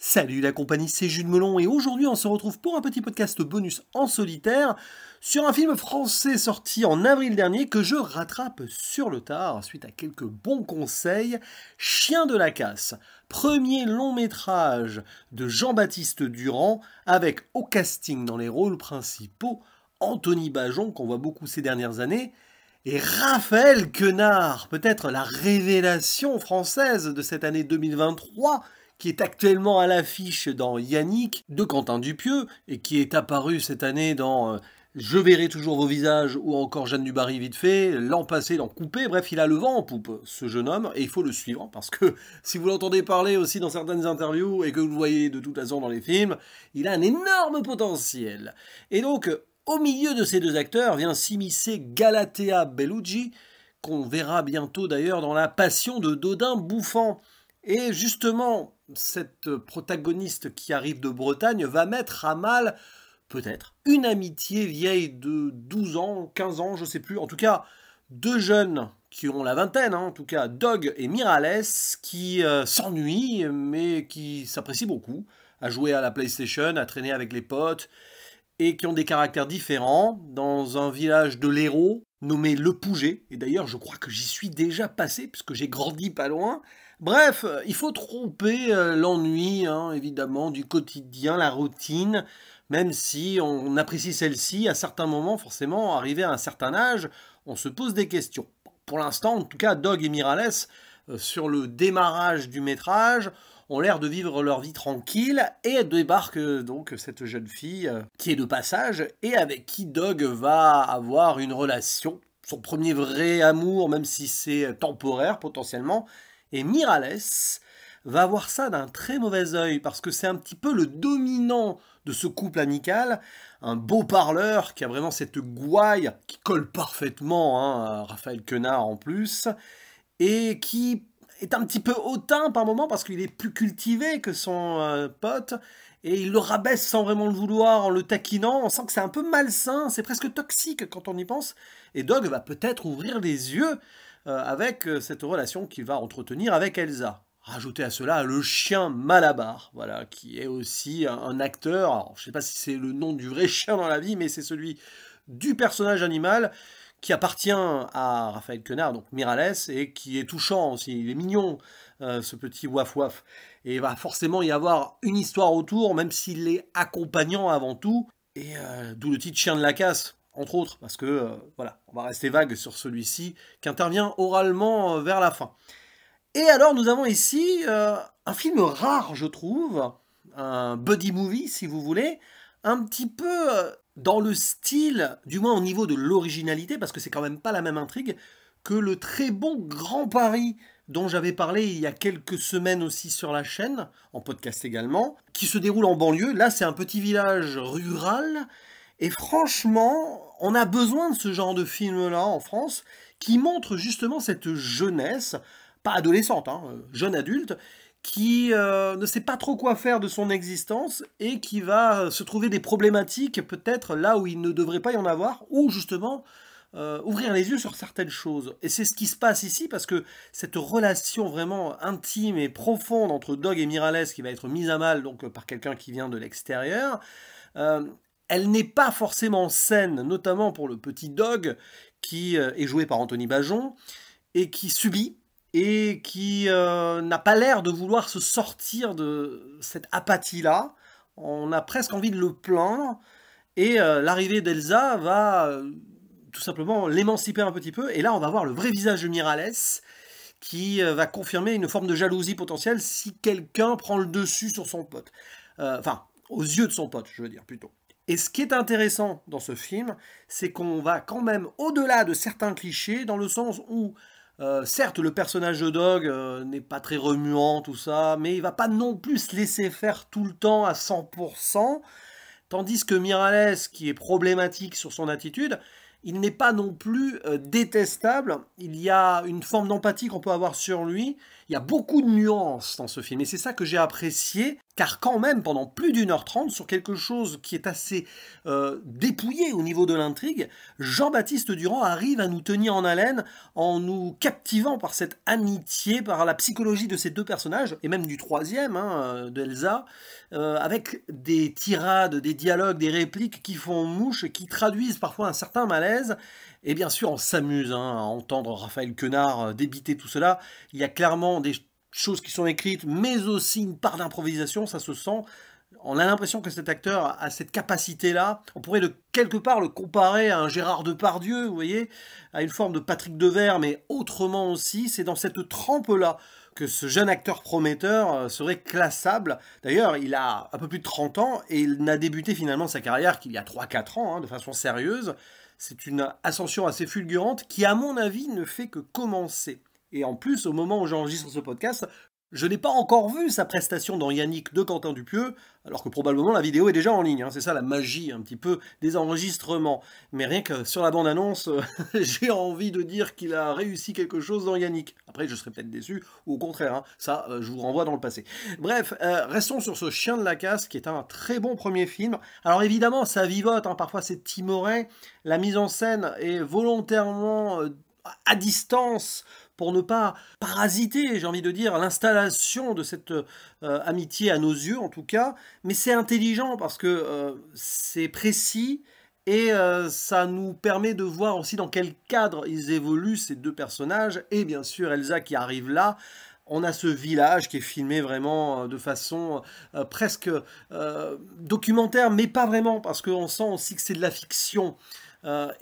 Salut la compagnie, c'est Jules Melon et aujourd'hui on se retrouve pour un petit podcast bonus en solitaire sur un film français sorti en avril dernier que je rattrape sur le tard suite à quelques bons conseils. Chien de la casse, premier long métrage de Jean-Baptiste Durand avec au casting dans les rôles principaux Anthony Bajon qu'on voit beaucoup ces dernières années et Raphaël Quenard, peut-être la révélation française de cette année 2023 qui est actuellement à l'affiche dans Yannick de Quentin Dupieux et qui est apparu cette année dans Je verrai toujours vos visages ou encore Jeanne du Barry vite fait, l'an passé dans Coupé. Bref, il a le vent en poupe, ce jeune homme, et il faut le suivre parce que si vous l'entendez parler aussi dans certaines interviews et que vous le voyez de toute façon dans les films, il a un énorme potentiel. Et donc, au milieu de ces deux acteurs vient s'immiscer Galatea Bellucci, qu'on verra bientôt d'ailleurs dans La Passion de Dodin Bouffant. Et justement, cette protagoniste qui arrive de Bretagne va mettre à mal, peut-être, une amitié vieille de 12 ans, 15 ans, je sais plus. En tout cas, deux jeunes qui ont la vingtaine, en tout cas, Dog et Miralles, qui s'ennuient, mais qui s'apprécient beaucoup, à jouer à la PlayStation, à traîner avec les potes, et qui ont des caractères différents, dans un village de l'Hérault, nommé Le Pouget. Et d'ailleurs, je crois que j'y suis déjà passé, puisque j'ai grandi pas loin. Bref, il faut tromper l'ennui, évidemment, du quotidien, la routine, même si on apprécie celle-ci, à certains moments, forcément, arrivé à un certain âge, on se pose des questions. Pour l'instant, en tout cas, Dog et Miralles, sur le démarrage du métrage, ont l'air de vivre leur vie tranquille, et débarque donc cette jeune fille qui est de passage, et avec qui Dog va avoir une relation, son premier vrai amour, même si c'est temporaire potentiellement, et Miralles va voir ça d'un très mauvais œil, parce que c'est un petit peu le dominant de ce couple amical, un beau parleur qui a vraiment cette gouaille qui colle parfaitement à Raphaël Quenard en plus, et qui est un petit peu hautain par moment parce qu'il est plus cultivé que son pote, et il le rabaisse sans vraiment le vouloir en le taquinant. On sent que c'est un peu malsain, c'est presque toxique quand on y pense, et Dog va peut-être ouvrir les yeux avec cette relation qu'il va entretenir avec Elsa. Rajoutez à cela le chien Malabar, voilà, qui est aussi un acteur. Alors, je ne sais pas si c'est le nom du vrai chien dans la vie, mais c'est celui du personnage animal qui appartient à Raphaël Quenard, donc Miralles, et qui est touchant aussi. Il est mignon, ce petit waf-waf. Et il va forcément y avoir une histoire autour, même s'il est accompagnant avant tout. Et d'où le titre Chien de la casse, entre autres, parce que, voilà, on va rester vague sur celui-ci, qui intervient oralement vers la fin. Et alors, nous avons ici un film rare, je trouve, un buddy movie, si vous voulez, un petit peu dans le style, du moins au niveau de l'originalité, parce que c'est quand même pas la même intrigue, que le très bon Grand Paris, dont j'avais parlé il y a quelques semaines aussi sur la chaîne, en podcast également, qui se déroule en banlieue. Là, c'est un petit village rural, et franchement, on a besoin de ce genre de film-là en France, qui montre justement cette jeunesse, pas adolescente, jeune adulte, qui ne sait pas trop quoi faire de son existence et qui va se trouver des problématiques peut-être là où il ne devrait pas y en avoir, ou justement ouvrir les yeux sur certaines choses. Et c'est ce qui se passe ici, parce que cette relation vraiment intime et profonde entre Dog et Miralles, qui va être mise à mal donc par quelqu'un qui vient de l'extérieur, elle n'est pas forcément saine, notamment pour le petit Dog, qui est joué par Anthony Bajon, et qui subit, et qui n'a pas l'air de vouloir se sortir de cette apathie-là. On a presque envie de le plaindre, et l'arrivée d'Elsa va tout simplement l'émanciper un petit peu, et là on va voir le vrai visage de Miralles, qui va confirmer une forme de jalousie potentielle si quelqu'un prend le dessus sur son pote. Enfin, aux yeux de son pote, je veux dire, plutôt. Et ce qui est intéressant dans ce film, c'est qu'on va quand même au-delà de certains clichés, dans le sens où certes, le personnage de Dog n'est pas très remuant, tout ça, mais il va pas non plus se laisser faire tout le temps à 100%, tandis que Miralles, qui est problématique sur son attitude, il n'est pas non plus détestable. Il y a une forme d'empathie qu'on peut avoir sur lui. Il y a beaucoup de nuances dans ce film, et c'est ça que j'ai apprécié, car quand même, pendant plus d'1h30, sur quelque chose qui est assez dépouillé au niveau de l'intrigue, Jean-Baptiste Durand arrive à nous tenir en haleine en nous captivant par cette amitié, par la psychologie de ces deux personnages, et même du troisième, d'Elsa, avec des tirades, des dialogues, des répliques qui font mouche et qui traduisent parfois un certain malaise. Et bien sûr, on s'amuse à entendre Raphaël Quenard débiter tout cela. Il y a clairement des choses qui sont écrites, mais aussi une part d'improvisation, ça se sent. On a l'impression que cet acteur a cette capacité-là. On pourrait de quelque part le comparer à un Gérard Depardieu, vous voyez, à une forme de Patrick Devers, mais autrement aussi. C'est dans cette trempe-là que ce jeune acteur prometteur serait classable. D'ailleurs, il a un peu plus de 30 ans et il n'a débuté finalement sa carrière qu'il y a 3-4 ans, de façon sérieuse. C'est une ascension assez fulgurante qui, à mon avis, ne fait que commencer. Et en plus, au moment où j'enregistre ce podcast, je n'ai pas encore vu sa prestation dans Yannick de Quentin Dupieux, alors que probablement la vidéo est déjà en ligne. C'est ça la magie un petit peu des enregistrements. Mais rien que sur la bande-annonce, j'ai envie de dire qu'il a réussi quelque chose dans Yannick. Après, je serais peut-être déçu, ou au contraire, ça, je vous renvoie dans le passé. Bref, restons sur ce Chien de la Casse, qui est un très bon premier film. Alors évidemment, ça vivote, parfois c'est timoré. La mise en scène est volontairement à distance, pour ne pas parasiter, j'ai envie de dire, l'installation de cette amitié à nos yeux, en tout cas. Mais c'est intelligent parce que c'est précis et ça nous permet de voir aussi dans quel cadre ils évoluent, ces deux personnages. Et bien sûr, Elsa qui arrive là. On a ce village qui est filmé vraiment de façon presque documentaire, mais pas vraiment, parce qu'on sent aussi que c'est de la fiction.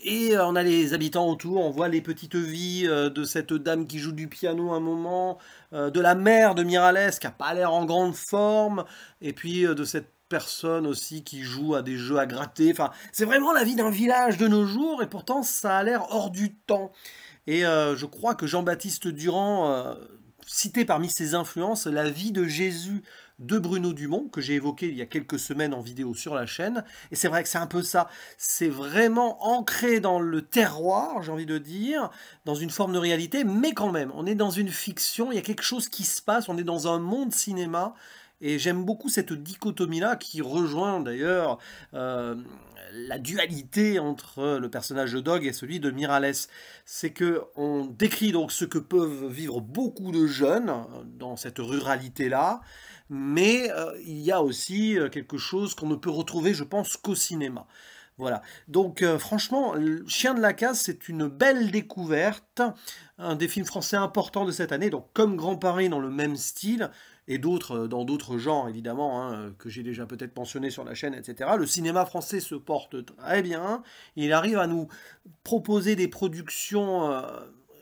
Et on a les habitants autour, on voit les petites vies de cette dame qui joue du piano un moment, de la mère de Miralles qui n'a pas l'air en grande forme, et puis de cette personne aussi qui joue à des jeux à gratter. Enfin, c'est vraiment la vie d'un village de nos jours, et pourtant ça a l'air hors du temps. Et je crois que Jean-Baptiste Durand, cité parmi ses influences, la vie de Jésus de Bruno Dumont, que j'ai évoqué il y a quelques semaines en vidéo sur la chaîne. Et c'est vrai que c'est un peu ça. C'est vraiment ancré dans le terroir, j'ai envie de dire, dans une forme de réalité, mais quand même, on est dans une fiction, il y a quelque chose qui se passe, on est dans un monde cinéma. Et j'aime beaucoup cette dichotomie-là qui rejoint d'ailleurs la dualité entre le personnage de Dog et celui de Miralles. C'est que on décrit donc ce que peuvent vivre beaucoup de jeunes dans cette ruralité-là, mais il y a aussi quelque chose qu'on ne peut retrouver, je pense, qu'au cinéma. Voilà, donc franchement, Chien de la Casse, c'est une belle découverte, un des films français importants de cette année, donc comme Grand Paris dans le même style, et d'autres dans d'autres genres évidemment, que j'ai déjà peut-être mentionné sur la chaîne, etc. Le cinéma français se porte très bien, il arrive à nous proposer des productions,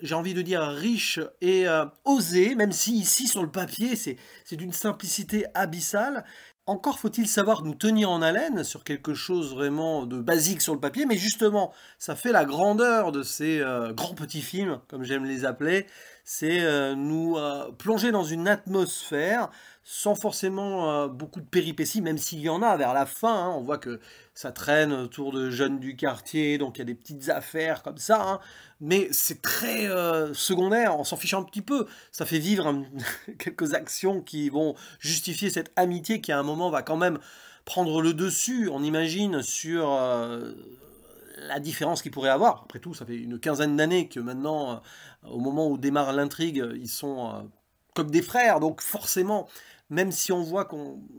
j'ai envie de dire, riches et osées, même si ici sur le papier c'est d'une simplicité abyssale. Encore faut-il savoir nous tenir en haleine sur quelque chose vraiment de basique sur le papier, mais justement, ça fait la grandeur de ces grands petits films, comme j'aime les appeler, c'est nous plonger dans une atmosphère sans forcément beaucoup de péripéties, même s'il y en a vers la fin, on voit que ça traîne autour de jeunes du quartier, donc il y a des petites affaires comme ça, mais c'est très secondaire, on s'en fiche un petit peu, ça fait vivre quelques actions qui vont justifier cette amitié qui à un moment va quand même prendre le dessus, on imagine, sur la différence qu'il pourrait avoir. Après tout, ça fait une quinzaine d'années que maintenant, au moment où démarre l'intrigue, ils sont comme des frères, donc forcément, même si on voit qu'à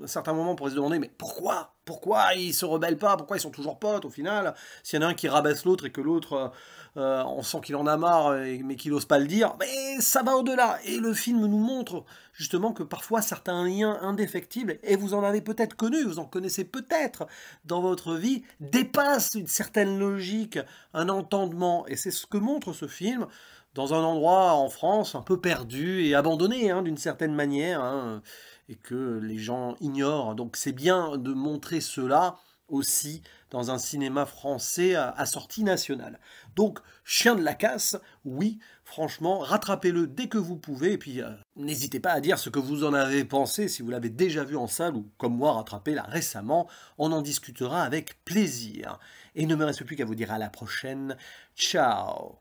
certains moments on pourrait se demander, mais pourquoi ils se rebellent pas, pourquoi ils sont toujours potes au final, s'il y en a un qui rabaisse l'autre et que l'autre, on sent qu'il en a marre, mais qu'il n'ose pas le dire, mais ça va au-delà, et le film nous montre justement que parfois certains liens indéfectibles, et vous en avez peut-être connu, vous en connaissez peut-être dans votre vie, dépassent une certaine logique, un entendement, et c'est ce que montre ce film, dans un endroit en France un peu perdu et abandonné d'une certaine manière, et que les gens ignorent. Donc c'est bien de montrer cela aussi dans un cinéma français à sortie nationale. Donc Chien de la Casse, oui, franchement, rattrapez-le dès que vous pouvez, et puis n'hésitez pas à dire ce que vous en avez pensé, si vous l'avez déjà vu en salle, ou comme moi, rattrapé là récemment, on en discutera avec plaisir. Et il ne me reste plus qu'à vous dire à la prochaine, ciao.